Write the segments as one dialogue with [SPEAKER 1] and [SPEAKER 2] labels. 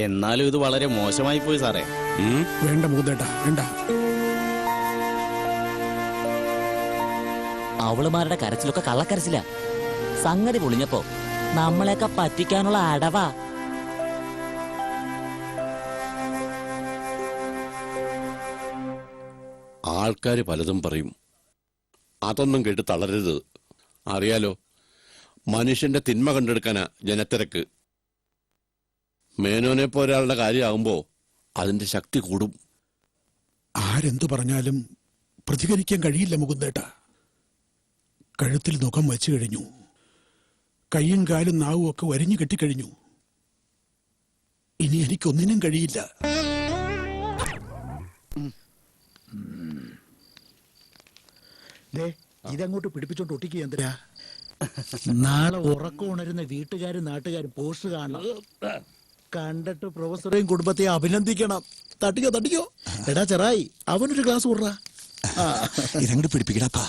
[SPEAKER 1] എന്നാലും ഇത് വളരെ മോശമായി പോയി സാറേ.
[SPEAKER 2] വേണ്ട മൂതേട്ടാ, വേണ്ട.
[SPEAKER 3] അവളുമാരുടെ കരച്ചിലൊക്കെ കള്ളക്കരച്ചില്ല. സംഗതി പൊളിഞ്ഞപ്പോ നമ്മളെയൊക്കെ പറ്റിക്കാനുള്ള അടവാ.
[SPEAKER 4] ആൾക്കാര് പലതും പറയും, അതൊന്നും കേട്ട് തളരരുത്. അറിയാലോ, മനുഷ്യന്റെ തിന്മ കണ്ടെടുക്കാനാ ജനത്തിരക്ക്. മേനോനെ പോരാളുടെ കാര്യമാകുമ്പോ അതിന്റെ ശക്തി കൂടും.
[SPEAKER 2] ആരെന്തു പറഞ്ഞാലും പ്രതികരിക്കാൻ കഴിയില്ല മുകുന്ദേട്ടാ. കഴുത്തിൽ മുഖം വച്ചു കഴിഞ്ഞു, കൈയും കാലും നാവും ഒക്കെ വരിഞ്ഞു കെട്ടിക്കഴിഞ്ഞു. ഇനി എനിക്കൊന്നിനും കഴിയില്ല.
[SPEAKER 5] ഇതങ്ങോട്ട് പിടിപ്പിച്ചോണ്ട് ഒട്ടിക്കുക എന്തിനാ? നാളെ ഉറക്കം ഉണരുന്ന വീട്ടുകാരും നാട്ടുകാരും പോസ്റ്റ് കാണണം. കണ്ടിട്ട് പ്രൊഫസറേയും കുടുംബത്തെയും അഭിനന്ദിക്കണം. തട്ടിക്കോ തട്ടിക്കോ. എടാ ചെറായി, അവനൊരു ക്ലാസ് വിടറാ.
[SPEAKER 6] ഇതങ്ങോട്ട് പിടിപ്പിക്കടാപ്പാ.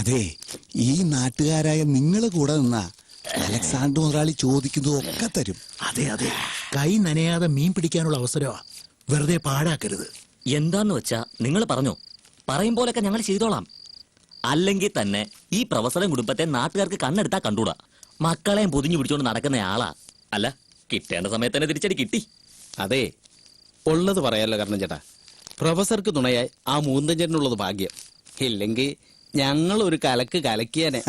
[SPEAKER 6] അതെ, ഈ നാട്ടുകാരായ നിങ്ങള് കൂടെ നിന്നാ അലക്സാണ്ടർ മുതലാളി ചോദിക്കുന്നതൊക്കെ തരും.
[SPEAKER 5] അതെ അതെ, കൈ നനയാതെ മീൻ പിടിക്കാനുള്ള അവസരമാ, വെറുതെ പാഴാക്കരുത്.
[SPEAKER 3] എന്താന്ന് വെച്ചാ നിങ്ങൾ പറഞ്ഞോ, പറയും പോലൊക്കെ ഞങ്ങൾ ചെയ്തോളാം. അല്ലെങ്കിൽ തന്നെ ഈ പ്രൊഫസറും കുടുംബത്തെ നാട്ടുകാർക്ക് കണ്ണെടുത്താ കണ്ടൂടാ. മക്കളെയും പൊതിഞ്ഞു പിടിച്ചോണ്ട് നടക്കുന്ന ആളാ. അല്ല, കിട്ടേണ്ട സമയത്ത് തന്നെ തിരിച്ചടി കിട്ടി.
[SPEAKER 1] അതെ, ഉള്ളത് പറയാലോ കാരണം ചേട്ടാ. പ്രൊഫസർക്ക് തുണയായി ആ മൂന്തഞ്ചേട്ടനുള്ളത് ഭാഗ്യം. ഇല്ലെങ്കിൽ ഞങ്ങൾ ഒരു കലക്ക് കലക്കിയാനെ.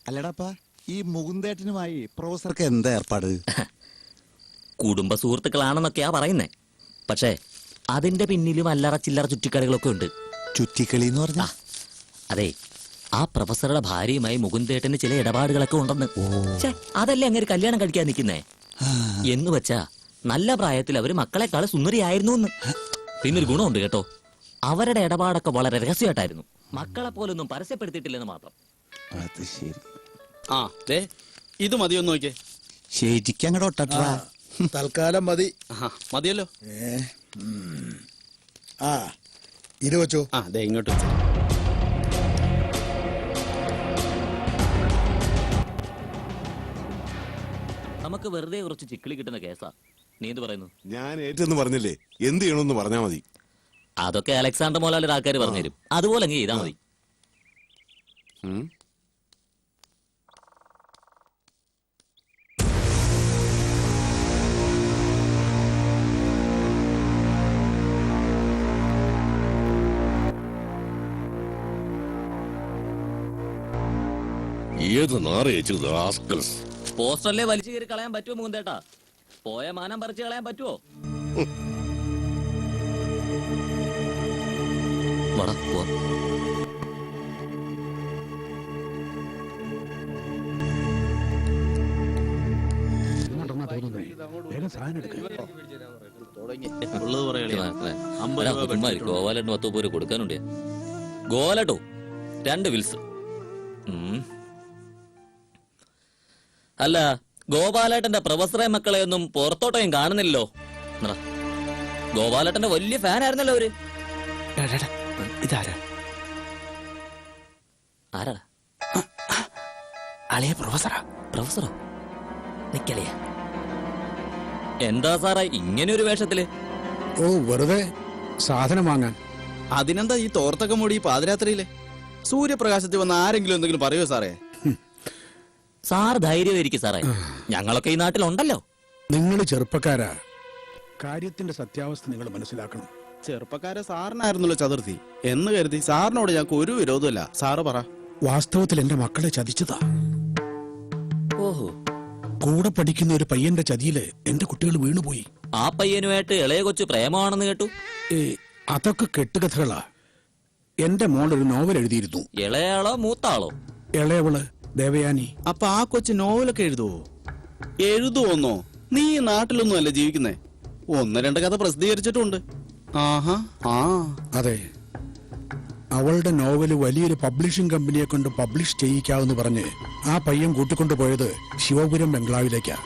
[SPEAKER 6] അല്ലടാപ്പാ, ഈ മുകുന്ദേട്ടനുമായി പ്രൊഫസർക്ക് എന്താ ഏർപ്പാട്?
[SPEAKER 3] കുടുംബ സുഹൃത്തുക്കളാണെന്നൊക്കെയാ പറയുന്നേ. പക്ഷേ അതിന്റെ പിന്നിലും അല്ലറ ചില്ലറ ചുറ്റിക്കളികളൊക്കെ ഉണ്ട്.
[SPEAKER 6] ചുറ്റിക്കളി എന്ന് പറഞ്ഞാ?
[SPEAKER 3] അതെ, ആ പ്രൊഫസറുടെ ഭാര്യയുമായി മുകുന്ദേട്ടന് ചില ഇടപാടുകളൊക്കെ ഉണ്ടെന്ന്. അതല്ലേ അങ്ങനെ കല്യാണം കഴിക്കാൻ നിൽക്കുന്നേ എന്ന് വെച്ചാ നല്ല പ്രായത്തിൽ അവര് മക്കളെക്കാള് സുന്ദരിയായിരുന്നു എന്ന്. പിന്നൊരു ഗുണമുണ്ട് കേട്ടോ, അവരുടെ ഇടപാടൊക്കെ വളരെ രഹസ്യമായിട്ടായിരുന്നു. മക്കളെ പോലൊന്നും പരസ്യപ്പെടുത്തിയിട്ടില്ലെന്ന് മാത്രം.
[SPEAKER 6] അത് ശരി.
[SPEAKER 1] ആ ദേ, ഇത് മതിയൊന്ന് നോക്കിയേ.
[SPEAKER 6] ശരിക്കങ്ങടെ ഒട്ടാ.
[SPEAKER 5] തൽക്കാലം മതി.
[SPEAKER 1] മതിയല്ലോ.
[SPEAKER 5] ആ, ഇത് വെച്ചോ.
[SPEAKER 1] ആ ദേ ഇങ്ങോട്ട് വെച്ചോ.
[SPEAKER 3] നമുക്ക് വെറുതെ കുറച്ച് ചിക്കിളി കിട്ടുന്ന കേസാ. നീ എന്ത് പറയുന്നു?
[SPEAKER 4] ഞാൻ ഏറ്റെന്ന് പറഞ്ഞില്ലേ, എന്ത് ചെയ്യണമെന്ന് പറഞ്ഞാ മതി.
[SPEAKER 3] അതൊക്കെ അലക്സാണ്ടർ മോലാലിന്റെ ആൾക്കാർ പറഞ്ഞുതരും. അതുപോലെ അങ്ങ് ചെയ്താൽ മതി.
[SPEAKER 4] ഏത് നാറേച്ചു
[SPEAKER 3] പോസ്റ്ററിലെ വലിച്ചു കയറി കളയാൻ പറ്റുമോ മൂന്തേട്ടാ? പോയ മാനം പറിച്ചു കളയാൻ പറ്റുമോ? ഗോവാലേട്ടന് 10 രൂപ കൊടുക്കാനുണ്ട്. ഗോവാലേട്ടോ 2 വിൽസ്. അല്ല, ഗോപാലേട്ടന്റെ പ്രൊഫസറെ മക്കളെ ഒന്നും പുറത്തോട്ടേയും കാണുന്നില്ലല്ലോ. ഗോപാലേട്ടന്റെ വലിയ ഫാൻ ആയിരുന്നല്ലോ അവര്.
[SPEAKER 2] ഇതാരാ?
[SPEAKER 3] ആരാ?
[SPEAKER 2] അളിയ പ്രൊഫസറാ.
[SPEAKER 3] പ്രൊഫസറോ? നിക്കളിയ. എന്താ സാറേ ഇങ്ങനെ ഒരു വേഷത്തില്?
[SPEAKER 2] ഓ, വെറുതെ സാധനം വാങ്ങാൻ.
[SPEAKER 1] അതിനെന്താ ഈ തോർത്തൊക്കെ മൂടി പാതിരാത്രിയില്? സൂര്യപ്രകാശത്തിൽ വന്ന് ആരെങ്കിലും എന്തെങ്കിലും പറയുമോ സാറേ?
[SPEAKER 3] സാർ ധൈര്യമായിരിക്കും സാറേ, ഞങ്ങളൊക്കെ ഈ നാട്ടിലുണ്ടല്ലോ.
[SPEAKER 2] നിങ്ങൾ ചെറുപ്പക്കാരാ, കാര്യത്തിന്റെ സത്യാവസ്ഥ നിങ്ങൾ മനസ്സിലാക്കണം.
[SPEAKER 1] ചെറുപ്പക്കാരെ സാറിനായിരുന്നല്ലോ ചതുർത്ഥി എന്ന് കരുതി സാറിനോട് ഞങ്ങൾക്ക് ഒരു വിരോധമില്ല. സാറ് പറ.
[SPEAKER 2] വാസ്തവത്തിൽ എന്റെ മക്കളെ ചതിച്ചതാ.
[SPEAKER 3] ഓഹോ,
[SPEAKER 2] കൂടെ പഠിക്കുന്ന ഒരു പയ്യന്റെ ചതിയില് എന്റെ കുട്ടികൾ വീണുപോയി.
[SPEAKER 3] ആ പയ്യനുമായിട്ട് ഇളയ കൊച്ചു പ്രേമമാണെന്ന് കേട്ടു.
[SPEAKER 2] അതൊക്കെ കെട്ടുകഥകളാ. എന്റെ മോൾ ഒരു നോവൽ എഴുതിയിരുന്നു.
[SPEAKER 3] ഇളയാളോ മൂത്താളോ?
[SPEAKER 2] ഇളയവള് ദേവയാനി.
[SPEAKER 1] അപ്പൊ ആ കൊച്ചു നോവലൊക്കെ എഴുതുവോ? എഴുതുവോന്നോ? നീ ഈ നാട്ടിലൊന്നും അല്ല ജീവിക്കുന്നേ. 1-2 കഥ പ്രസിദ്ധീകരിച്ചിട്ടുണ്ട്. ആഹാ. ആ
[SPEAKER 2] അതെ, അവളുടെ നോവല് വലിയൊരു പബ്ലിഷിംഗ് കമ്പനിയെ കൊണ്ട് പബ്ലിഷ് ചെയ്യിക്കാവെന്ന് പറഞ്ഞ് ആ പയ്യൻ കൂട്ടിക്കൊണ്ടുപോയത് ശിവപുരം ബംഗ്ലാവിലേക്കാ.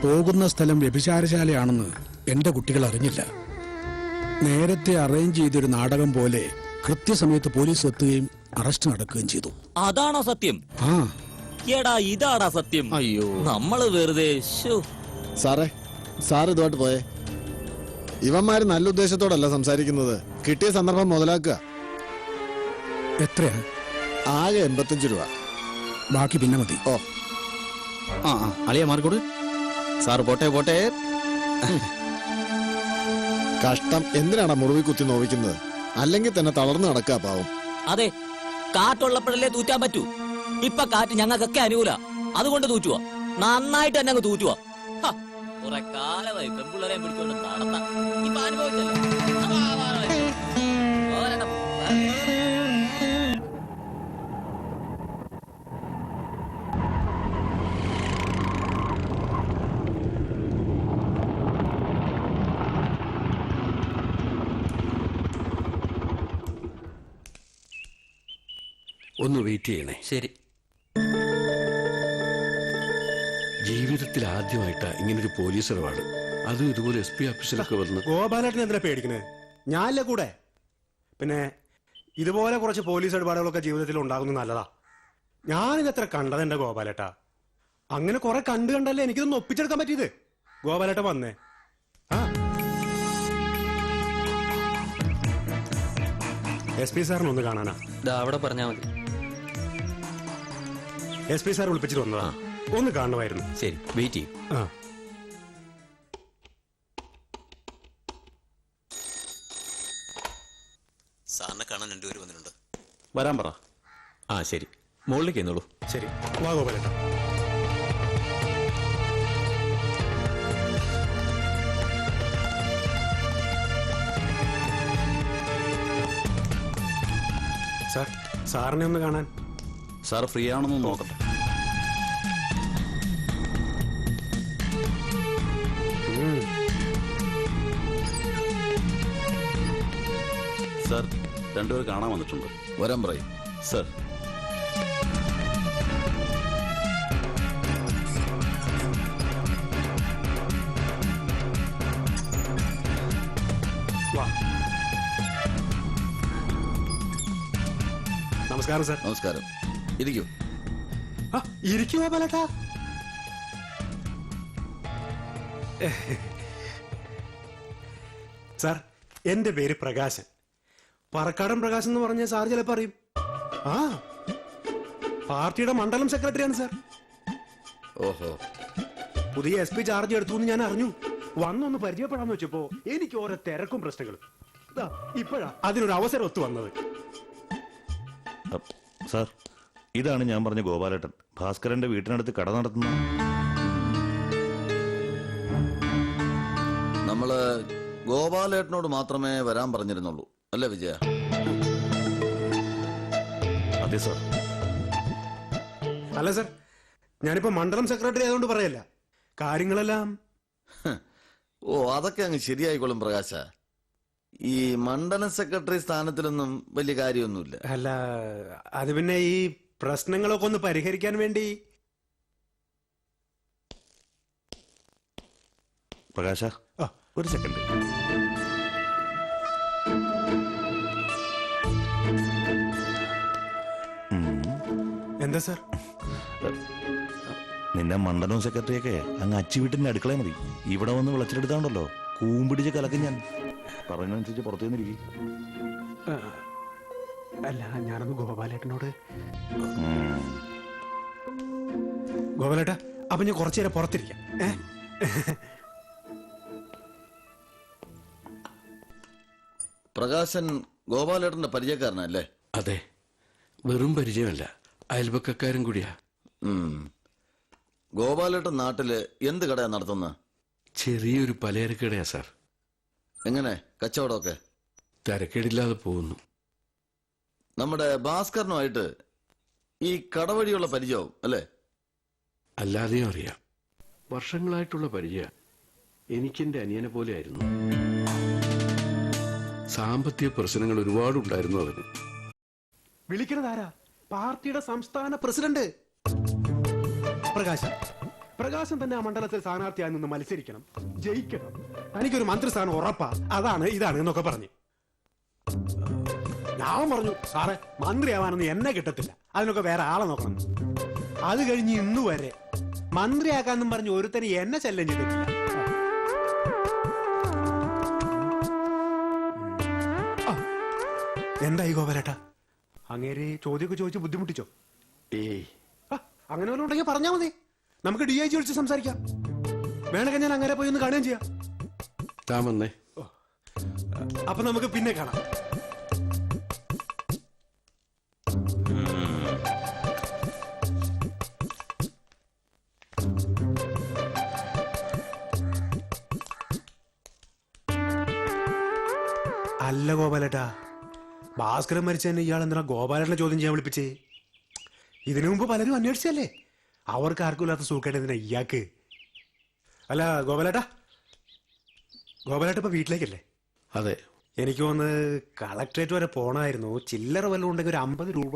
[SPEAKER 2] പോകുന്ന സ്ഥലം വ്യഭിചാരശാലയാണെന്ന് എന്റെ കുട്ടികൾ അറിഞ്ഞില്ല. നേരത്തെ അറേഞ്ച് ചെയ്തൊരു നാടകം പോലെ കൃത്യസമയത്ത് പോലീസ് എത്തുകയും അറസ്റ്റ് നടക്കുകയും ചെയ്തു.
[SPEAKER 3] അതാണോ സത്യം?
[SPEAKER 2] ആ
[SPEAKER 3] എടാ ഇതാടാ സത്യം.
[SPEAKER 1] അയ്യോ.
[SPEAKER 3] നമ്മള് വെറുതെ ശ്ശോ.
[SPEAKER 7] സാറേ സാർ ഇതുമായിട്ട് പോയേ. ഇവന്മാര് നല്ല ഉദ്ദേശത്തോടല്ല സംസാരിക്കുന്നത്, കിട്ടിയ സന്ദർഭം മുതലാക്കുക.
[SPEAKER 2] എത്രയാ?
[SPEAKER 7] ആകെ 85 രൂപ.
[SPEAKER 2] ബാക്കി പിന്നെ മതി.
[SPEAKER 7] ഓ
[SPEAKER 1] ആ ആ, അളിയ മാറിക്കോട്. സാറ് പോട്ടെ പോട്ടെ.
[SPEAKER 7] കഷ്ടം, എന്തിനാണ് മുറിവ് കുത്തി നോവിക്കുന്നത്? അല്ലെങ്കിൽ തന്നെ തളർന്നു നടക്കുക പാവം.
[SPEAKER 3] അതെ, കാറ്റുള്ളപ്പോഴല്ലേ തൂറ്റാൻ പറ്റൂ. ഇപ്പൊ കാറ്റ് ഞങ്ങൾക്കൊക്കെ അനുകൂല, അതുകൊണ്ട് തൂറ്റുവാ. നന്നായിട്ട് തന്നെ അങ്ങ് തൂറ്റുവാ. ഹ, കുറെ കാലമായി പെൺപിള്ളേരെ പിടിച്ചോണ്ട് നടന്ന ഇപ്പൊ അനുഭവിച്ചല്ലോ. ഒരെണ്ണം.
[SPEAKER 8] ഒന്ന് വെയിറ്റ് ചെയ്യണേ.
[SPEAKER 3] ശരി.
[SPEAKER 8] ജീവിതത്തിൽ ആദ്യമായിട്ടാ ഇങ്ങനൊരു പോലീസ് ഇടപാട്, അതും ഇതുപോലെ SP ഓഫീസിലൊക്കെ വന്ന്.
[SPEAKER 9] ഗോപാലേട്ടൻ എന്തിനാ പേടിക്കുന്നത്? ഞാനല്ലേ കൂടെ. പിന്നെ ഇതുപോലെ കുറച്ച് പോലീസ് ഇടപാടുകളൊക്കെ ജീവിതത്തിൽ ഉണ്ടാകുന്നത് നല്ലതാ. ഞാനിതെത്ര കണ്ടത് എന്റെ ഗോപാലേട്ടാ. അങ്ങനെ കുറെ കണ്ടല്ലേ എനിക്കിതൊന്ന് ഒപ്പിച്ചെടുക്കാൻ പറ്റിയത്. ഗോപാലേട്ട വന്നേ. ആ SP സാറിനെ ഒന്ന് കാണാനാ.
[SPEAKER 3] അവിടെ പറഞ്ഞാ മതി.
[SPEAKER 9] SP സാർ വിളിപ്പിച്ചിട്ട് വന്നതാ, ഒന്ന് കാണുമായിരുന്നു.
[SPEAKER 3] ശരി, വെയിറ്റ് ചെയ്യും.
[SPEAKER 9] ആ
[SPEAKER 6] സാറിനെ കാണാൻ രണ്ടുപേര് വന്നിട്ടുണ്ട്.
[SPEAKER 3] വരാൻ പറ. ആ ശരി, മുകളിലേക്ക് എന്നോളൂ.
[SPEAKER 9] ശരി, വാ ഗോപാലേട്ട. സാർ, സാറിനെ ഒന്ന് കാണാൻ.
[SPEAKER 4] സാർ ഫ്രീ ആണെന്ന് നോക്കട്ടെ. സാർ, രണ്ടുപേർ കാണാൻ വന്നിട്ടുണ്ട്. വരാൻ പറയും. സാർ.
[SPEAKER 9] വാ. നമസ്കാരം സാർ.
[SPEAKER 4] നമസ്കാരം. ഇരിക്കൂ.
[SPEAKER 9] ഇരിക്കുവാ പലട്ടാ. സാർ, എന്റെ പേര് പ്രകാശൻ. പറക്കാടൻ പ്രകാശൻ എന്ന് പറഞ്ഞ സാർ ചിലപ്പോ അറിയും. ആ പാർട്ടിയുടെ മണ്ഡലം സെക്രട്ടറിയാണ് സാർ.
[SPEAKER 4] ഓഹോ.
[SPEAKER 9] പുതിയ SP ചാർജ് എടുത്തു എന്ന് ഞാൻ അറിഞ്ഞു. വന്നൊന്ന് പരിചയപ്പെടാന്ന് വെച്ചപ്പോ എനിക്ക് ഓരോ തിരക്കും പ്രശ്നങ്ങളും. ഇപ്പോഴാ അതിനൊരു അവസരം ഒത്തു വന്നത്.
[SPEAKER 10] സാർ, ഇതാണ് ഞാൻ പറഞ്ഞ ഗോപാലേട്ടൻ, ഭാസ്കരന്റെ വീട്ടിനടുത്ത് കട നടത്തുന്ന.
[SPEAKER 11] നമ്മള് ഗോപാലേട്ടനോട് മാത്രമേ വരാൻ പറഞ്ഞിരുന്നുള്ളൂ അല്ലേ വിജയ?
[SPEAKER 10] അതെ സാർ.
[SPEAKER 9] അല്ല സാർ, ഞാനിപ്പോ മണ്ഡലം സെക്രട്ടറി ആയതുകൊണ്ട് പറയല്ല, കാര്യങ്ങളെല്ലാം.
[SPEAKER 11] ഓ, അതൊക്കെ അങ്ങ് ശരിയായിക്കോളും പ്രകാശ. ഈ മണ്ഡലം സെക്രട്ടറി സ്ഥാനത്തിലൊന്നും വലിയ കാര്യമൊന്നുമില്ല.
[SPEAKER 9] അല്ല, അത് പിന്നെ ഈ പ്രശ്നങ്ങളൊക്കെ ഒന്ന് പരിഹരിക്കാൻ വേണ്ടി.
[SPEAKER 10] പ്രകാശ, ഒരു സെക്കൻഡ്.
[SPEAKER 9] എന്താ സാർ?
[SPEAKER 10] നിന്നെ മണ്ഡലം സെക്രട്ടറിയൊക്കെ അങ്ങ് അച്ചുവീട്ടിന്റെ അടുക്കള മതി. ഇവിടെ വന്ന് വിളച്ചിലെടുത്താണ്ടല്ലോ കൂമ്പിടിച്ച് കലക്കും ഞാൻ. പറഞ്ഞനുസരിച്ച് പുറത്തു നിന്നിരിക്കും.
[SPEAKER 9] അല്ല, ഞാനൊന്ന് ഗോപാലേട്ടനോട്. ഗോപാലേട്ട, അപ്പൊ ഞാൻ കുറച്ചു നേരം പുറത്തിരിക്കാം.
[SPEAKER 11] പ്രകാശൻ ഗോപാലേട്ടന്റെ പരിചയക്കാരനല്ലേ?
[SPEAKER 8] അതെ, വെറും പരിചയമല്ല, അയൽപക്കക്കാരും കൂടിയാ.
[SPEAKER 11] ഗോപാലേട്ടൻ നാട്ടില് എന്ത് കടയാ നടത്തുന്ന?
[SPEAKER 8] ചെറിയൊരു പലചരക്കടയാ സാർ.
[SPEAKER 11] എങ്ങനെ കച്ചവടമൊക്കെ?
[SPEAKER 8] തരക്കേടില്ലാതെ പോകുന്നു.
[SPEAKER 11] നമ്മുടെ ഭാസ്കരനുമായിട്ട് ഈ കടവഴിയുള്ള പരിചയവും അല്ലേ?
[SPEAKER 8] അല്ലാതെയും അറിയാം. വർഷങ്ങളായിട്ടുള്ള പരിചയ. എനിക്കെന്റെ അനിയനെ പോലെ ആയിരുന്നു. സാമ്പത്തിക പ്രശ്നങ്ങൾ ഒരുപാടുണ്ടായിരുന്നു അവന്.
[SPEAKER 9] വിളിക്കണതാരാ? പാർട്ടിയുടെ സംസ്ഥാന പ്രസിഡന്റ് പ്രകാശൻ. പ്രകാശൻ തന്നെ ആ മണ്ഡലത്തിൽ സ്ഥാനാർത്ഥിയായി നിന്ന് മത്സരിക്കണം, ജയിക്കണം. എനിക്കൊരു മന്ത്രിസ്ഥാനം ഉറപ്പാ, അതാണ് ഇതാണ് എന്നൊക്കെ പറഞ്ഞു. ഞാൻ പറഞ്ഞു സാറേ മന്ത്രിയാവാനൊന്നും എന്നെ കിട്ടത്തില്ല, അതിനൊക്കെ വേറെ ആളെ നോക്കണം. അത് കഴിഞ്ഞ് ഇന്നു വരെ മന്ത്രിയാക്കാന്നും പറഞ്ഞ് ഒരുത്തന് എന്നെ ശല്യം ചെയ്തിട്ടില്ല. എന്തായി ഗോപാലേട്ടാ, അങ്ങേര് ചോദ്യമൊക്കെ ചോദിച്ച് ബുദ്ധിമുട്ടിച്ചോ?
[SPEAKER 8] ഏയ്
[SPEAKER 9] അങ്ങനെ വല്ലതും ഉണ്ടെങ്കിൽ പറഞ്ഞാൽ മതി, നമുക്ക് DIG വിളിച്ച് സംസാരിക്കാം. വേണമെങ്കിൽ ഞാൻ അങ്ങനെ പോയി ഒന്ന് കാണുകയും ചെയ്യാം.
[SPEAKER 8] താൻ വന്നേ.
[SPEAKER 9] അപ്പൊ നമുക്ക് പിന്നെ കാണാം. അല്ല ഗോപാലേട്ടാ, ഭാസ്കരൻ മരിച്ചതന്നെ ഇയാൾ എന്തിനാ ഗോപാലേട്ടനെ ചോദ്യം ചെയ്യാൻ വിളിപ്പിച്ചേ? ഇതിനു മുമ്പ് പലരും അന്വേഷിച്ചല്ലേ, അവർക്ക് ആർക്കും ഇല്ലാത്ത സൂക്കേട് എന്തിനാ ഇയാൾക്ക്? അല്ല ഗോപാലേട്ടാ, ഗോപാലേട്ട ഇപ്പൊ വീട്ടിലേക്കല്ലേ?
[SPEAKER 8] അതെ.
[SPEAKER 9] എനിക്ക് തോന്നുന്നു കളക്ടറേറ്റ് വരെ പോണായിരുന്നു. ചില്ലറ വല്ലതും ഉണ്ടെങ്കിൽ ഒരു 50 രൂപ.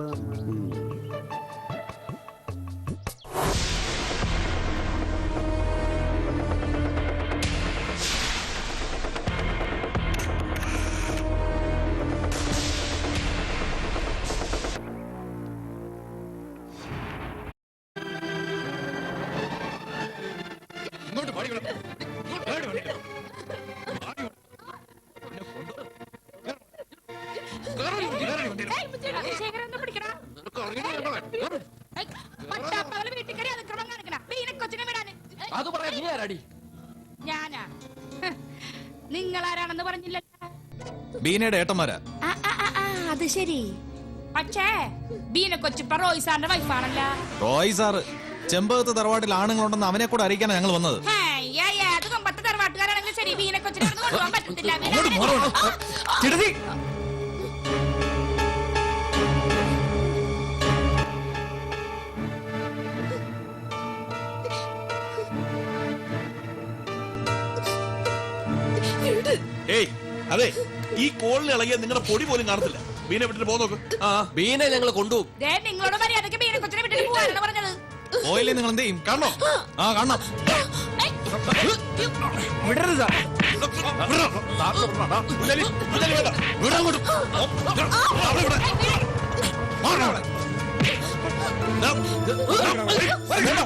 [SPEAKER 12] ഞാനാ? നിങ്ങളാരാണെന്ന് പറഞ്ഞില്ല.
[SPEAKER 13] ബീനയുടെ ഏട്ടന്മാരാ.
[SPEAKER 12] അത് ശരി. പക്ഷേ ബീന കൊച്ചിപ്പ റോയ് സാറിന്റെ വൈഫാണല്ലോ.
[SPEAKER 13] റോയ് സാറ് ചെമ്പകത്ത് തറവാട്ടിൽ ആണുങ്ങളുണ്ടെന്ന് അവനെ കൂടെ അറിയിക്കാനാണ് ഞങ്ങൾ വന്നത്.
[SPEAKER 12] അത് കൊമ്പത്തെ തറവാട്ടുകാരാണെങ്കിൽ ശരി, ബീന കൊച്ചിനെ കൊണ്ടുപോകാൻ പറ്റത്തില്ല.
[SPEAKER 10] ഏയ് അതെ, ഈ കോളിൽ ഇളകിയ നിങ്ങളുടെ പൊടി പോലും കാണത്തില്ല. ബീനെ വിട്ടിട്ട് പോ നോക്ക്.
[SPEAKER 13] ബീനെ ഞങ്ങൾ കൊണ്ടുപോകും.
[SPEAKER 12] നിങ്ങളോട് മര്യാദക്ക് ബീന കൊച്ചിനെ വിട്ടിട്ട് പോകാനാണ് പറഞ്ഞത്.
[SPEAKER 13] പോയില്ലേ നിങ്ങൾ എന്ത് ചെയ്യും? കാണണോ? കാണണം.
[SPEAKER 10] വിടരുത് സാർ.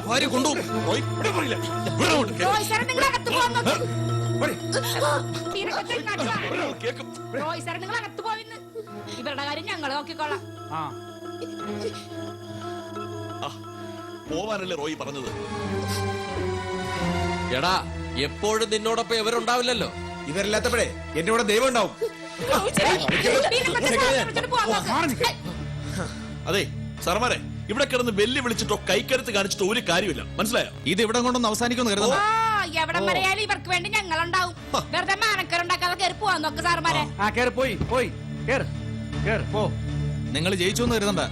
[SPEAKER 13] ഭാര്യ കൊണ്ടുപോകും.
[SPEAKER 12] റോയ് സാറെ നിങ്ങൾ അകത്ത് പോകാൻ നോക്ക്. ബീന കൊച്ചിനെ ഇങ്ങോട്ട് വാ. റോയ് സാറെ നിങ്ങൾ അകത്ത് പോയിന്ന്. ഇവരുടെ കാര്യം ഞങ്ങൾ നോക്കിക്കോളാം.
[SPEAKER 10] പോവാനല്ലേ റോയി പറഞ്ഞത്?
[SPEAKER 13] എടാ, എപ്പോഴും നിന്നോടൊപ്പം ഇവരുണ്ടാവില്ലല്ലോ.
[SPEAKER 10] ഇവരില്ലാത്തപ്പോഴേ എന്റെ കൂടെ ദൈവം ഉണ്ടാവും. അതെ സാറന്മാരെ, ഇവിടെ കിടന്ന് വെല്ലു വിളിച്ചിട്ടോ കൈക്കരുത്ത് കാണിച്ചിട്ടോ ഒരു കാര്യമില്ല, മനസ്സിലായോ?
[SPEAKER 13] ഇത് ഇവിടെ കൊണ്ടൊന്ന് അവസാനിക്കുമെന്ന് കരുതുന്നു.
[SPEAKER 12] എവിടം വരെയാലും ഇവർക്ക് വേണ്ടി ഞങ്ങളുണ്ടാവും. വെറുതെ മാനക്കരുണ്ടാക്കാതെ കയറി പോവാൻ നോക്ക് സാറുമാരെ.
[SPEAKER 13] നിങ്ങൾ ജയിച്ചു എന്ന് കരുതണ്ട.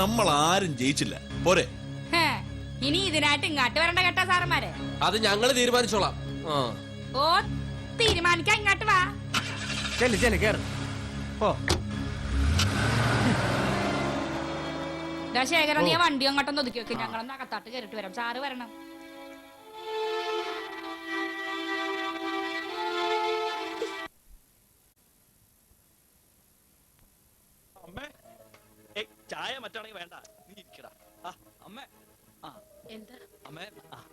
[SPEAKER 10] നമ്മൾ ആരും ജയിച്ചില്ല, പോരെ?
[SPEAKER 12] ഇനി ഇതിനായിട്ട് ഇങ്ങോട്ട് വരണ്ട കേട്ടാ സാറുമാരെ.
[SPEAKER 13] അത് ഞങ്ങൾ തീരുമാനിച്ചോളാം.
[SPEAKER 12] ഓ, തീരുമാനിക്കാൻ ഇങ്ങോട്ട് വാ. ശേഖരൻ, നീ വണ്ടി അങ്ങോട്ടൊന്ന് ഒതുക്കി വെക്കും. ഞങ്ങളൊന്ന് അകത്താട്ട് കയറിട്ട് വരാം. സാറ് വരണം.
[SPEAKER 3] ചായ മറ്റാണെങ്കിൽ വേണ്ട, നീ ഇരിക്കടാ. അമ്മേ,
[SPEAKER 12] എന്താ
[SPEAKER 3] അമ്മേ,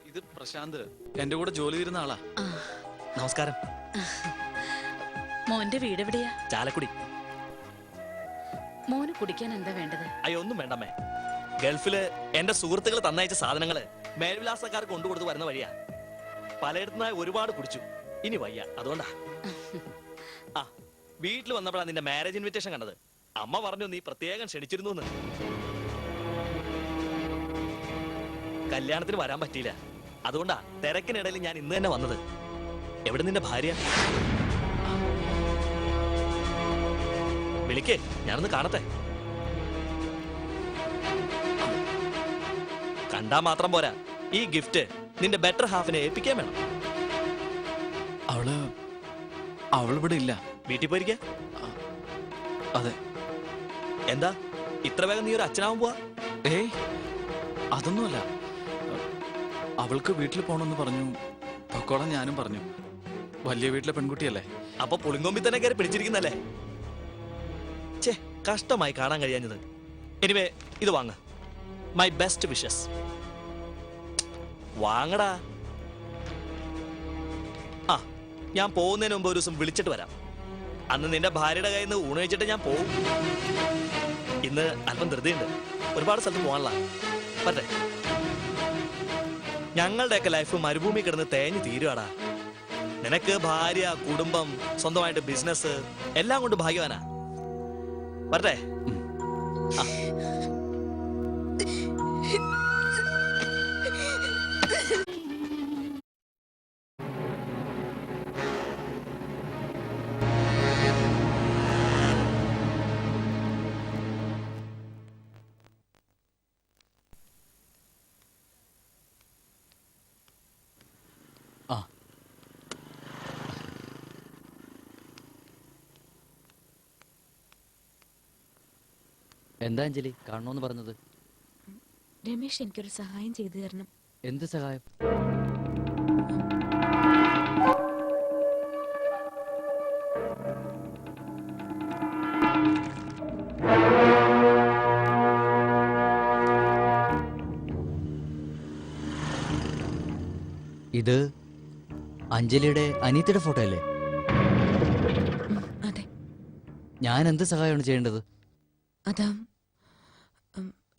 [SPEAKER 3] ഇത് പ്രശാന്ത്, എന്റെ കൂടെ ജോലി ചെയ്യുന്ന ആളാ. നമസ്കാരം.
[SPEAKER 12] മോന്റെ വീട് എവിടെയാ?
[SPEAKER 3] ചാലക്കുടി.
[SPEAKER 12] മോന് കുടിക്കാൻ എന്താ വേണ്ടത്?
[SPEAKER 3] അയ്യോ, ഒന്നും വേണ്ടമ്മേ. ഗൾഫില് എന്റെ സുഹൃത്തുക്കൾ തന്നയച്ച സാധനങ്ങള് മേൽവിലാസക്കാർ കൊണ്ടുകൊടുത്ത് വരുന്ന വഴിയാ. പലയിടത്തുനിന്നായി ഒരുപാട് കുടിച്ചു, ഇനി വയ്യ, അതുകൊണ്ടാ. ആ, വീട്ടിൽ വന്നപ്പോഴാ നിന്റെ മാരേജ് ഇൻവിറ്റേഷൻ കണ്ടത്. അമ്മ പറഞ്ഞു നീ പ്രത്യേകം ക്ഷണിച്ചിരുന്നു. കല്യാണത്തിന് വരാൻ പറ്റിയില്ല, അതുകൊണ്ടാ തിരക്കിനിടയിൽ ഞാൻ ഇന്ന് തന്നെ വന്നത്. എവിടെ നിന്റെ ഭാര്യ? വിളിക്കേ, ഞാനൊന്ന് കാണട്ടെ. കണ്ടാ മാത്രം പോരാ, ഈ ഗിഫ്റ്റ് നിന്റെ ബെറ്റർ ഹാഫിനെ ഏൽപ്പിക്കാൻ വേണം.
[SPEAKER 13] അവളിവിടെ ഇല്ല.
[SPEAKER 3] വീട്ടിൽ പോയിരിക്ക?
[SPEAKER 13] അതെ.
[SPEAKER 3] എന്താ ഇത്ര വേഗം നീ ഒരു അച്ഛനാവാൻ പോവാ?
[SPEAKER 13] അതൊന്നുമല്ല, അവൾക്ക് വീട്ടിൽ പോണെന്ന് പറഞ്ഞു. പൊക്കോളാൻ ഞാനും പറഞ്ഞു. വലിയ വീട്ടിലെ പെൺകുട്ടിയല്ലേ?
[SPEAKER 14] അപ്പൊ പുളിങ്കൊമ്പി തന്നെ കയറി പിടിച്ചിരിക്കുന്നല്ലേ? ഛേ, കഷ്ടമായി കാണാൻ കഴിയാഞ്ഞത്. എനിവേ, ഇത് വാങ്ങ. My best wishes. വാങ്ങടാ. ആ, ഞാൻ പോകുന്നതിന് മുമ്പ് ഒരു ദിവസം വിളിച്ചിട്ട് വരാം. അന്ന് നിന്റെ ഭാര്യയുടെ കയ്യിൽ നിന്ന് ഊണ് കഴിച്ചിട്ട് ഞാൻ പോവും. ഇന്ന് അല്പം ധൃതിയുണ്ട്, ഒരുപാട് സ്ഥലത്ത് പോകാനുള്ള. പറ്റേ, ഞങ്ങളുടെയൊക്കെ ലൈഫ് മരുഭൂമി കിടന്ന് തേഞ്ഞു തീരുവാടാ. നിനക്ക് ഭാര്യ, കുടുംബം, സ്വന്തമായിട്ട് ബിസിനസ് എല്ലാം കൊണ്ട് ഭാഗ്യവാനാ. വരട്ടെ.
[SPEAKER 15] എന്താ അഞ്ജലി കാണണമെന്ന് പറഞ്ഞത്?
[SPEAKER 12] രമേശ് എനിക്കൊരു സഹായം ചെയ്തു തരണം.
[SPEAKER 15] എന്ത് സഹായം? ഇത് അഞ്ജലിയുടെ അനിയത്തിയുടെ ഫോട്ടോ അല്ലേ?
[SPEAKER 12] അതെ.
[SPEAKER 15] ഞാൻ എന്ത് സഹായമാണ് ചെയ്യേണ്ടത്?
[SPEAKER 12] അതാ,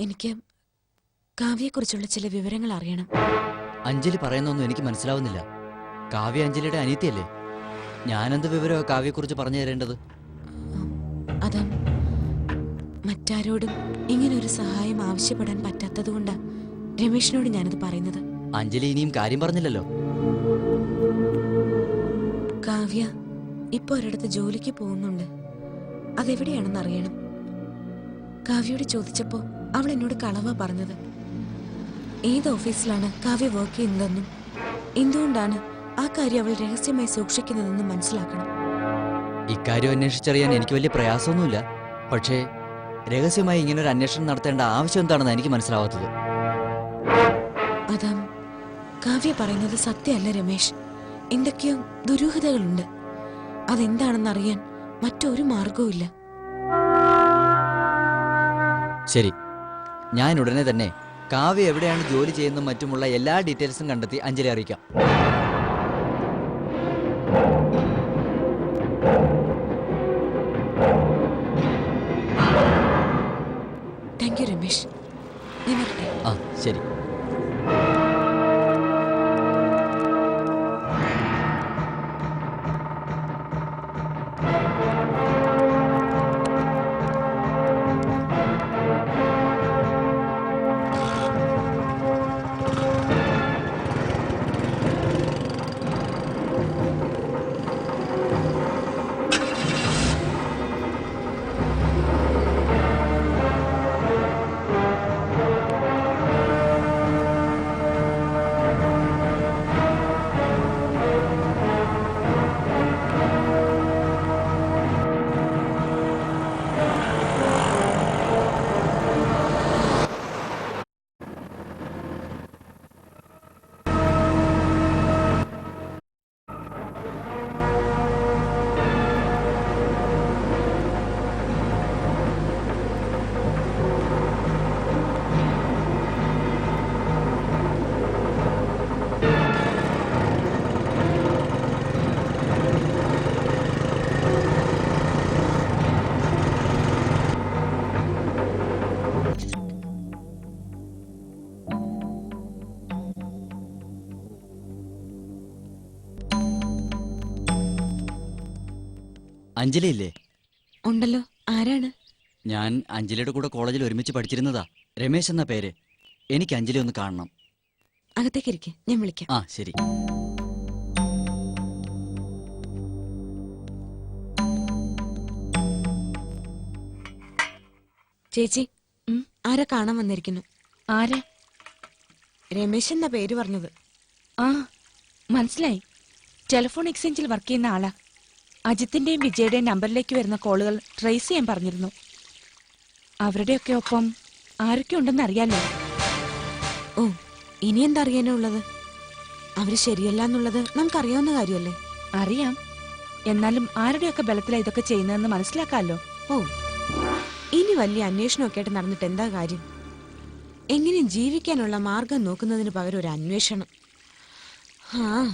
[SPEAKER 12] എനിക്ക് കാവ്യയെക്കുറിച്ചുള്ള ചില വിവരങ്ങൾ അറിയണം.
[SPEAKER 15] അഞ്ജലി പറയുന്നൊന്നും എനിക്ക് മനസ്സിലാവുന്നില്ല. കാവ്യ അഞ്ജലിയുടെ അനിയത്തിയല്ലേ? ഞാനെന്ത് വിവരമാണ് കാവ്യയെക്കുറിച്ച് പറഞ്ഞു തരേണ്ടത്?
[SPEAKER 12] അതാ, മറ്റാരോടും ഇങ്ങനൊരു സഹായം ആവശ്യപ്പെടാൻ പറ്റാത്തതുകൊണ്ടാ രമേശിനോട് ഞാനത് പറയുന്നത്.
[SPEAKER 15] അഞ്ജലി ഇനിയും കാര്യം പറഞ്ഞില്ലല്ലോ.
[SPEAKER 12] കാവ്യ ഇപ്പൊ ഒരിടത്ത് ജോലിക്ക് പോകുന്നുണ്ട്. അതെവിടെയാണെന്ന് അറിയണം. കാവ്യയോട് ചോദിച്ചപ്പോ അവൾ എന്നോട് കളവാ പറഞ്ഞത്. ഏത് ഓഫീസിലാണ് കാവ്യ വർക്ക് ചെയ്യുന്നതെന്നും എന്തുകൊണ്ടാണ് ആ കാര്യം അവൾ രഹസ്യമായി സൂക്ഷിക്കുന്നതെന്നും മനസ്സിലാക്കണം.
[SPEAKER 15] ഇക്കാര്യം അന്വേഷിച്ചറിയാൻ എനിക്ക് വലിയ പ്രയാസമൊന്നുമില്ല. പക്ഷേ രഹസ്യമായി ഇങ്ങനൊരു അന്വേഷണം നടത്തേണ്ട ആവശ്യം എന്താണെന്ന് എനിക്ക് മനസ്സിലാവാത്തത്.
[SPEAKER 12] അതാ, കാവ്യ പറയുന്നത് സത്യമല്ല രമേശ്. എന്തൊക്കെയോ ദുരൂഹതകളുണ്ട്. അതെന്താണെന്നറിയാൻ മറ്റൊരു മാർഗവും ഇല്ല.
[SPEAKER 15] ശരി, ഞാൻ ഉടനെ തന്നെ കാവ്യ എവിടെയാണ് ജോലി ചെയ്യുന്നതും മറ്റുമുള്ള എല്ലാ ഡീറ്റെയിൽസും കണ്ടെത്തി അഞ്ജലി അറിയിക്കാം.
[SPEAKER 12] Thank you Ramesh.
[SPEAKER 15] ആ ശരി. അഞ്ജലി ഇല്ലേ?
[SPEAKER 12] ഉണ്ടല്ലോ. ആരാണ്?
[SPEAKER 15] ഞാൻ അഞ്ജലിയുടെ കൂടെ കോളേജിൽ ഒരുമിച്ച് പഠിച്ചിരുന്നതാ. രമേശ് എന്ന പേര്. എനിക്ക് അഞ്ജലി ഒന്ന് കാണണം.
[SPEAKER 12] അകത്തേക്ക് ഇരിക്കെ, ഞാൻ വിളിക്കാം.
[SPEAKER 15] ആ ശരി.
[SPEAKER 12] ചേച്ചി, ആരാ കാണാൻ വന്നിരിക്കുന്നു? ആരാ? രമേശ് എന്ന പേര് പറഞ്ഞത്.
[SPEAKER 16] ആ, മനസ്സിലായി. ടെലിഫോൺ എക്സ്ചേഞ്ചിൽ വർക്ക് ചെയ്യുന്ന ആളാ. അജിത്തിന്റെയും വിജയുടെയും നമ്പറിലേക്ക് വരുന്ന കോളുകൾ ട്രേസ് ചെയ്യാൻ പറഞ്ഞിരുന്നു. അവരുടെയൊക്കെ ഒപ്പം ആരൊക്കെ ഉണ്ടെന്ന് അറിയാലോ.
[SPEAKER 12] ഓ, ഇനി എന്താ അറിയാനുള്ളത്? അവര് ശരിയല്ല എന്നുള്ളത് നമുക്കറിയാവുന്ന കാര്യമല്ലേ.
[SPEAKER 16] അറിയാം. എന്നാലും ആരുടെയൊക്കെ ബലത്തിലാ ഇതൊക്കെ ചെയ്യുന്നതെന്ന് മനസ്സിലാക്കാമല്ലോ.
[SPEAKER 12] ഓ, ഇനി വലിയ അന്വേഷണമൊക്കെ ആയിട്ട് നടന്നിട്ട് എന്താ കാര്യം? എങ്ങനെ ജീവിക്കാനുള്ള മാർഗം നോക്കുന്നതിന് പകരം ഒരു അന്വേഷണം. ആ,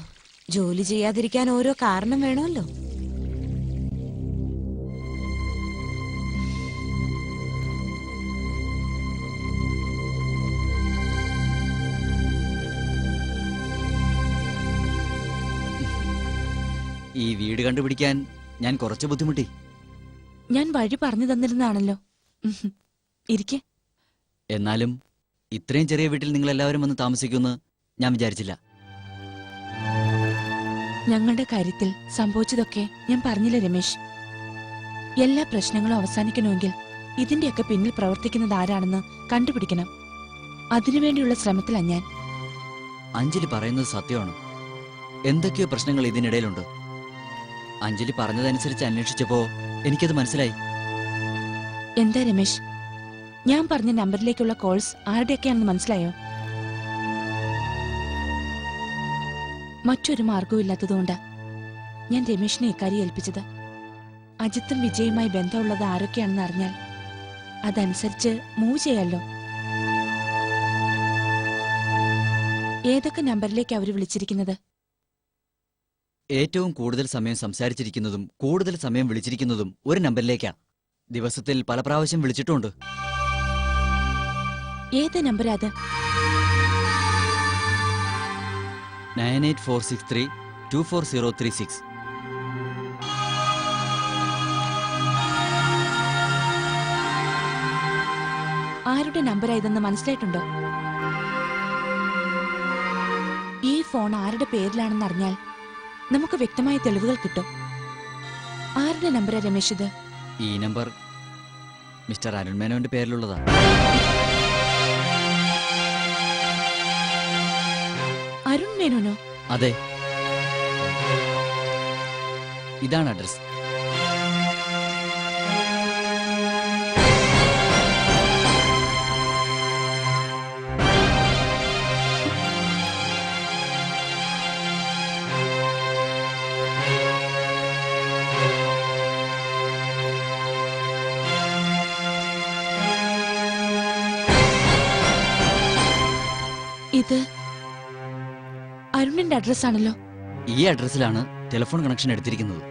[SPEAKER 12] ജോലി ചെയ്യാതിരിക്കാൻ ഓരോ കാരണം വേണമല്ലോ.
[SPEAKER 15] ഈ വീട് കണ്ടുപിടിക്കാൻ ഞാൻ കുറച്ച് ബുദ്ധിമുട്ടി.
[SPEAKER 16] ഞാൻ വഴി പറഞ്ഞു തന്നിരുന്നാണല്ലോ. ഇരിക്കെ.
[SPEAKER 15] എന്നാലും ഇത്രയും ചെറിയ വീട്ടിൽ നിങ്ങൾ എല്ലാവരും വന്ന് താമസിക്കുമെന്ന് ഞാൻ വിചാരിച്ചില്ല.
[SPEAKER 16] ഞങ്ങളുടെ കാര്യത്തിൽ സംഭവിച്ചതൊക്കെ ഞാൻ പറഞ്ഞില്ല രമേശ്. എല്ലാ പ്രശ്നങ്ങളും അവസാനിക്കണമെങ്കിൽ ഇതിന്റെയൊക്കെ പിന്നിൽ പ്രവർത്തിക്കുന്നത് ആരാണെന്ന് കണ്ടുപിടിക്കണം. അതിനുവേണ്ടിയുള്ള ശ്രമത്തിലാണ് ഞാൻ.
[SPEAKER 15] അഞ്ജലി പറയുന്നത് സത്യമാണ്. എന്തൊക്കെയോ പ്രശ്നങ്ങൾ ഇതിനിടയിലുണ്ട്. അഞ്ജലി പറഞ്ഞതനുസരിച്ച് അന്വേഷിച്ചപ്പോ എനിക്കത് മനസ്സിലായി.
[SPEAKER 16] എന്താ രമേശ്, ഞാൻ പറഞ്ഞ നമ്പറിലേക്കുള്ള കോൾസ് ആരുടെയൊക്കെയാണെന്ന് മനസ്സിലായോ? മറ്റൊരു മാർഗവും ഇല്ലാത്തതുകൊണ്ടാ ഞാൻ രമേശിനെ ഇക്കാര്യം ഏൽപ്പിച്ചത്. അജിത്തും വിജയുമായി ബന്ധമുള്ളത് ആരൊക്കെയാണെന്ന് അറിഞ്ഞാൽ അതനുസരിച്ച് മൂവ് ചെയ്യാലോ. ഏതൊക്കെ നമ്പറിലേക്ക് അവർ വിളിച്ചിരിക്കുന്നത്?
[SPEAKER 15] ഏറ്റവും കൂടുതൽ സമയം സംസാരിച്ചിരിക്കുന്നതും കൂടുതൽ സമയം വിളിച്ചിരിക്കുന്നതും ഒരു നമ്പറിലേക്കാ. ദിവസത്തിൽ പല പ്രാവശ്യം വിളിച്ചിട്ടുണ്ട്.
[SPEAKER 16] ഏത് നമ്പരാ അത്?
[SPEAKER 15] 9846324036.
[SPEAKER 16] ആരുടെ നമ്പരാ ഇതെന്ന് മനസ്സിലായിട്ടുണ്ടോ? ഈ ഫോൺ ആരുടെ പേരിലാണെന്ന് അറിഞ്ഞാൽ നമുക്ക് വ്യക്തമായ തെളിവുകൾ കിട്ടും. ആരുടെ നമ്പരാ രമേശ് ഇത്?
[SPEAKER 15] ഈ നമ്പർ മിസ്റ്റർ അരുൺ മേനോന്റെ പേരിലുള്ളതാ.
[SPEAKER 16] അരുൺ മേനോനോ?
[SPEAKER 15] അതെ, ഇതാണ് അഡ്രസ്.
[SPEAKER 16] ഇത് അരുണിന്റെ അഡ്രസ് ആണല്ലോ.
[SPEAKER 15] ഈ അഡ്രസ്സിലാണ് ടെലിഫോൺ കണക്ഷൻ എടുത്തിരിക്കുന്നത്.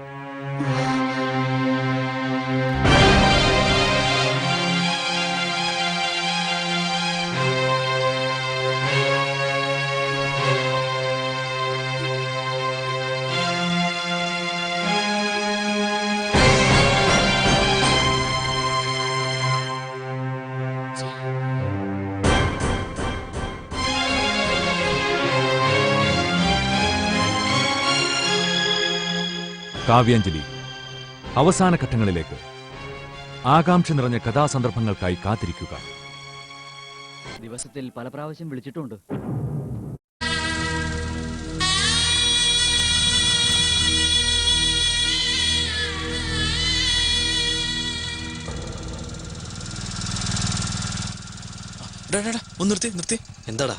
[SPEAKER 17] കാവ്യാഞ്ജലി അവസാന ഘട്ടങ്ങളിലേക്ക്. ആകാംക്ഷ നിറഞ്ഞ കഥാസന്ദർഭങ്ങൾക്കായി കാത്തിരിക്കുക.
[SPEAKER 15] ദിവസത്തിൽ പല പ്രാവശ്യം വിളിച്ചിട്ടുണ്ട്.
[SPEAKER 14] ഒന്ന് നിർത്തി നിർത്തി. എന്താടാ?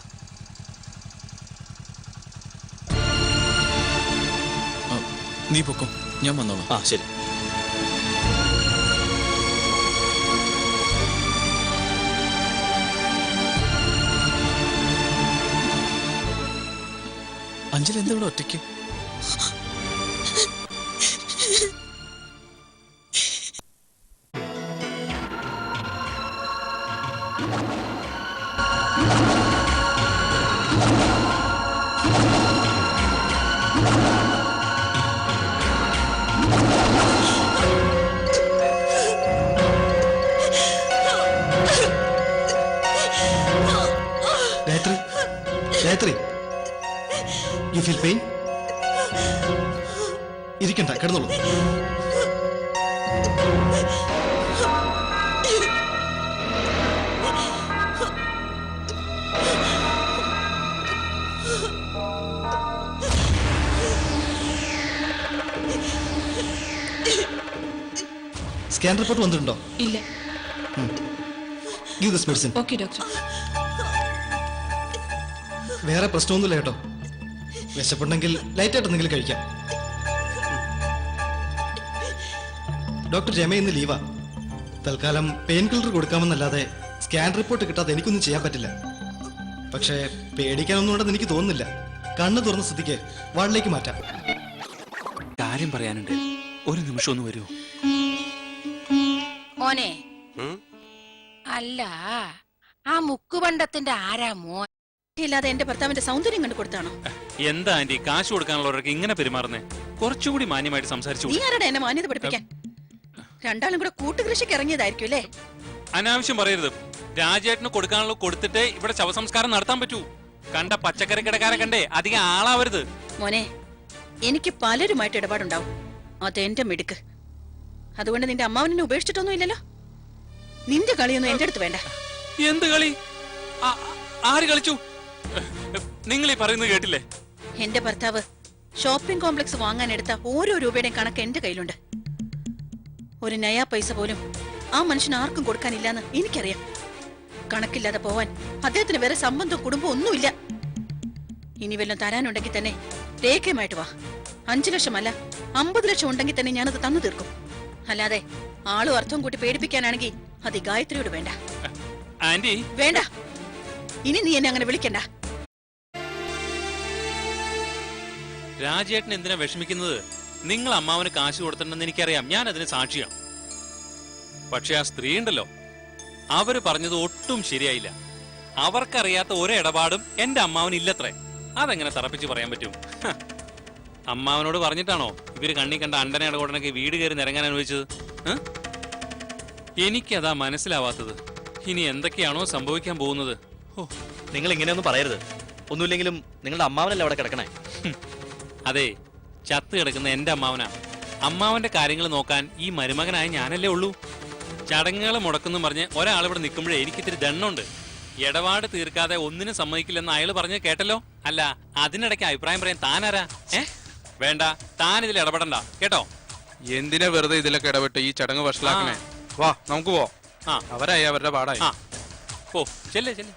[SPEAKER 13] നീ പൊക്കോ, ഞാൻ വന്നോളാം.
[SPEAKER 14] ആ ശരി.
[SPEAKER 13] അഞ്ജലി എന്താ ഇവിടെ ഒറ്റയ്ക്ക്?
[SPEAKER 18] Gayathri, you feel pain? ഇരിക്കണ്ട, കിടന്നോളൂ. സ്കാൻ റിപ്പോർട്ട് വന്നിട്ടുണ്ടോ?
[SPEAKER 16] ഇല്ല.
[SPEAKER 18] Give this medicine.
[SPEAKER 16] Okay doctor.
[SPEAKER 18] വേറെ പ്രശ്നമൊന്നുമില്ല കേട്ടോ. വിശപ്പുണ്ടെങ്കിൽ ലൈറ്റായിട്ട് എന്തെങ്കിലും കഴിക്കാം. ഡോക്ടർ രമ ഇന്ന് ലീവാ. തൽക്കാലം പെയിൻ കില്ലർ കൊടുക്കാമെന്നല്ലാതെ സ്കാൻ റിപ്പോർട്ട് കിട്ടാതെ എനിക്കൊന്നും ചെയ്യാൻ പറ്റില്ല. പക്ഷേ പേടിക്കാനൊന്നും ഉണ്ടെന്ന് എനിക്ക് തോന്നുന്നില്ല. കണ്ണ് തുറന്ന സ്ഥിതിക്ക് വാർഡിലേക്ക് മാറ്റാം.
[SPEAKER 19] കാര്യം പറയാനുണ്ട്, ഒരു നിമിഷം ഒന്ന് വരൂ.
[SPEAKER 20] മോനെ, അല്ല ആ മുക്കുപണ്ടത്തിന്റെ ആരാ മോൻ? ഇല്ലാതെ എന്റെ ഭർത്താവിന്റെ സൗന്ദര്യം കണ്ടു കൊടുത്താണോ?
[SPEAKER 19] എന്താ ആന്റി, കാശ് കൊടുക്കാനുള്ളവരൊക്കെ ഇങ്ങനെ പെരുമാറുന്നേ? കുറച്ചുകൂടി മാന്യമായിട്ട് സംസാരിച്ചു.
[SPEAKER 20] നീ ആരുടെ എന്നെ മാന്യത പഠിപ്പിക്കാൻ? രണ്ടാളും കൂടെ കൂട്ടുകൃഷിക്ക് ഇറങ്ങിയതായിരിക്കും അല്ലേ?
[SPEAKER 19] അനാവശ്യം പറയരുത്. രാജേട്ടന് കൊടുക്കാനുള്ള കൊടുത്തിട്ട് ഇവിടെ ശവസംസ്കാരം നടത്താൻ പറ്റൂ. കണ്ട പച്ചക്കറി കിടക്കാരെ കണ്ടേ അധികം ആളാവരുത്.
[SPEAKER 20] മോനെ, എനിക്ക് പലരുമായിട്ട് ഇടപാടുണ്ടാവും. അതെന്റെ മിടുക്ക്. അതുകൊണ്ട് നിന്റെ അമ്മാവനെ ഉപേക്ഷിച്ചിട്ടൊന്നും ഇല്ലല്ലോ. നിന്റെ കളിയൊന്നും എന്റെ അടുത്ത് വേണ്ട.
[SPEAKER 19] എന്ത് കളി? ആര് കളിച്ചു? നിങ്ങൾ ഈ പറയുന്നത് കേട്ടില്ലേ?
[SPEAKER 20] എന്റെ ഭർത്താവ് ഷോപ്പിംഗ് കോംപ്ലക്സ് വാങ്ങാൻ എടുത്ത ഓരോ രൂപയുടെയും കണക്ക് എന്റെ കയ്യിലുണ്ട്. ഒരു നയാ പൈസ പോലും ആ മനുഷ്യൻ ആർക്കും കൊടുക്കാനില്ലാന്ന് എനിക്കറിയാം. കണക്കില്ലാതെ പോവാൻ അദ്ദേഹത്തിന് വേറെ സംബന്ധം കുടുംബം ഒന്നുമില്ല. ഇനി വല്ലതും തരാനുണ്ടെങ്കിൽ തന്നെ രേഖയുമായിട്ട് വാ. 5 ലക്ഷമല്ല 50 ലക്ഷം ഉണ്ടെങ്കിൽ തന്നെ ഞാനത് തന്നു തീർക്കും. അല്ലാതെ ആളും അർത്ഥം കൂട്ടി പേടിപ്പിക്കാനാണെങ്കിൽ അത് ഗായത്രിയോട് വേണ്ട.
[SPEAKER 19] ആന്റി
[SPEAKER 20] വേണ്ട, ഇനി നീ എന്നെ അങ്ങനെ വിളിക്കണ്ട.
[SPEAKER 19] രാജേട്ടൻ എന്തിനാ വിഷമിക്കുന്നത്? നിങ്ങൾ അമ്മാവന് കാശ് കൊടുത്തിട്ടുണ്ടെന്ന് എനിക്കറിയാം, ഞാൻ അതിന് സാക്ഷിയാണ്. പക്ഷെ ആ സ്ത്രീ ഉണ്ടല്ലോ, അവര് പറഞ്ഞത് ഒട്ടും ശരിയായില്ല. അവർക്കറിയാത്ത ഒരിടപാടും എന്റെ അമ്മാവന് ഇല്ലത്രേ. അതെങ്ങനെ തറപ്പിച്ച് പറയാൻ പറ്റും? അമ്മാവനോട് പറഞ്ഞിട്ടാണോ ഇവര് കണ്ണി കണ്ട അണ്ടനെ ഇടകോടനൊക്കെ വീട് കയറി നിരങ്ങാൻ അനുഭവിച്ചത്? എനിക്കതാ മനസ്സിലാവാത്തത്. ഇനി എന്തൊക്കെയാണോ സംഭവിക്കാൻ പോകുന്നത്?
[SPEAKER 14] ഓ, നിങ്ങൾ ഇങ്ങനെയൊന്നും പറയരുത്. ഒന്നുമില്ലെങ്കിലും നിങ്ങളുടെ അമ്മാവനല്ലേ അവിടെ കിടക്കണേ.
[SPEAKER 19] അതെ, ചത്ത് കിടക്കുന്ന എന്റെ അമ്മാവനാ. അമ്മാവന്റെ കാര്യങ്ങൾ നോക്കാൻ ഈ മരുമകനായ ഞാനല്ലേ ഉള്ളൂ. ചടങ്ങുകൾ മുടക്കുന്നു പറഞ്ഞ് ഒരാൾ ഇവിടെ നിൽക്കുമ്പോഴേ എനിക്കിത്തിരി ദണ്ണുണ്ട്. ഇടപാട് തീർക്കാതെ ഒന്നിനും സമ്മതിക്കില്ലെന്ന് അയാൾ പറഞ്ഞ് കേട്ടല്ലോ. അല്ല, അതിനിടയ്ക്ക് അഭിപ്രായം പറയാൻ താനാരാ? വേണ്ട, താൻ ഇതിൽ ഇടപെടണ്ട കേട്ടോ.
[SPEAKER 21] എന്തിനാ വെറുതെ ഇതിലൊക്കെ ഇടപെട്ട് ഈ ചടങ്ങ് വഷളാക്കണേ? വാ, നമുക്ക് പോ. അവരായി അവരുടെ പാടായി.
[SPEAKER 19] ഓ, ചെല്ലേ ചെല്ലേ.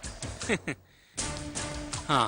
[SPEAKER 19] ആ